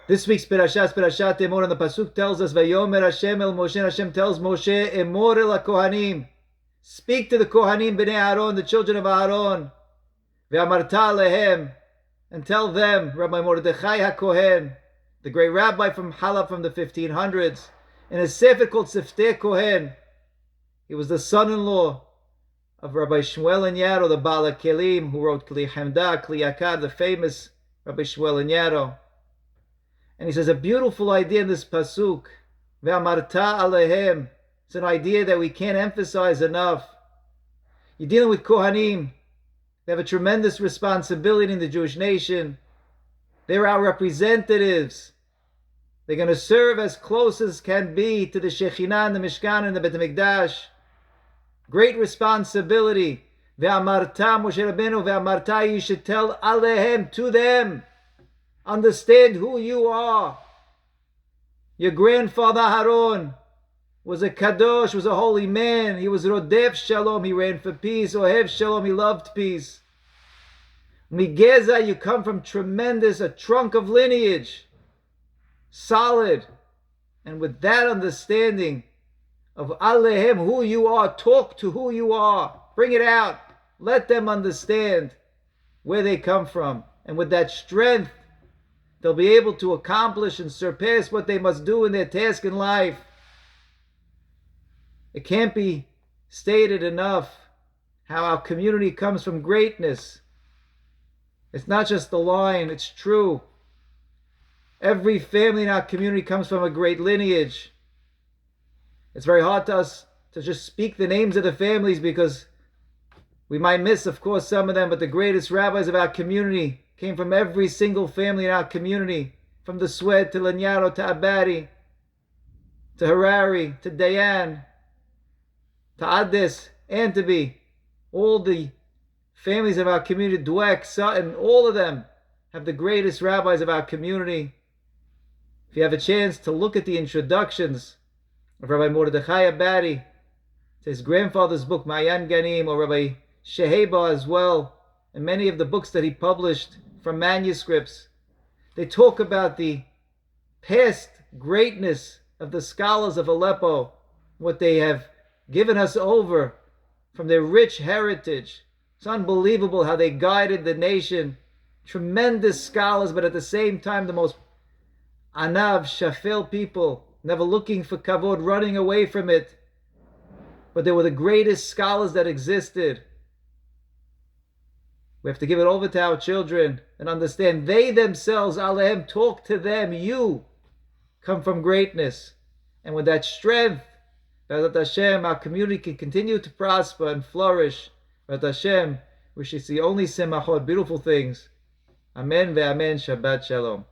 This week's Parashat Emor, and the pasuk tells us, "Vayomer Hashem el Moshe." Hashem tells Moshe, "Emor el Hakohanim." Speak to the Kohanim b'nei Aaron, the children of Aaron. Ve'amarta alehem, and tell them, Rabbi Mordechai Hacohen, the great rabbi from Halab from the 1500s, in a sefer called Siftei Kohen. He was the son-in-law of Rabbi Shmuel and Yaro, the Baal HaKelim, who wrote Kli Hamda, Kli Yakar, the famous Rabbi Shmuel and Yaro. And he says a beautiful idea in this pasuk, Ve'amarta alehem. It's an idea that we can't emphasize enough. You're dealing with Kohanim. They have a tremendous responsibility in the Jewish nation. They're our representatives. They're going to serve as close as can be to the Shekhinah and the Mishkan and the Beit HaMikdash. Great responsibility. Ve'amarta, Moshe Rabbeinu, ve'amarta, you should tell alehem, to them. Understand who you are. Your grandfather Aaron was a kadosh, was a holy man. He was rodef shalom. He ran for peace. Ohev shalom. He loved peace. Migeza, you come from a trunk of lineage. Solid. And with that understanding of alehem, who you are, talk to who you are. Bring it out. Let them understand where they come from. And with that strength, they'll be able to accomplish and surpass what they must do in their task in life. It can't be stated enough how our community comes from greatness. It's not just the line, it's true. Every family in our community comes from a great lineage. It's very hard to us to just speak the names of the families because we might miss, of course, some of them, but the greatest rabbis of our community came from every single family in our community, from the Swed to Lanyaro to Abadi, to Harari, to Dayan, to Addis, Antabi, all the families of our community, Dweck, Sutton, all of them have the greatest rabbis of our community. If you have a chance to look at the introductions of Rabbi Mordechai Abadi to his grandfather's book, Mayan Ganim, or Rabbi Sheheba as well, and many of the books that he published from manuscripts, they talk about the past greatness of the scholars of Aleppo, what they have given us over from their rich heritage. It's unbelievable how they guided the nation. Tremendous scholars, but at the same time the most anav, shafel people, never looking for kavod, running away from it. But they were the greatest scholars that existed. We have to give it over to our children and understand they themselves, alehem, talk to them. You come from greatness. And with that strength, B'ezrat Hashem, our community can continue to prosper and flourish. B'ezrat Hashem, we should see only semachot, beautiful things. Amen ve'amen. Shabbat shalom.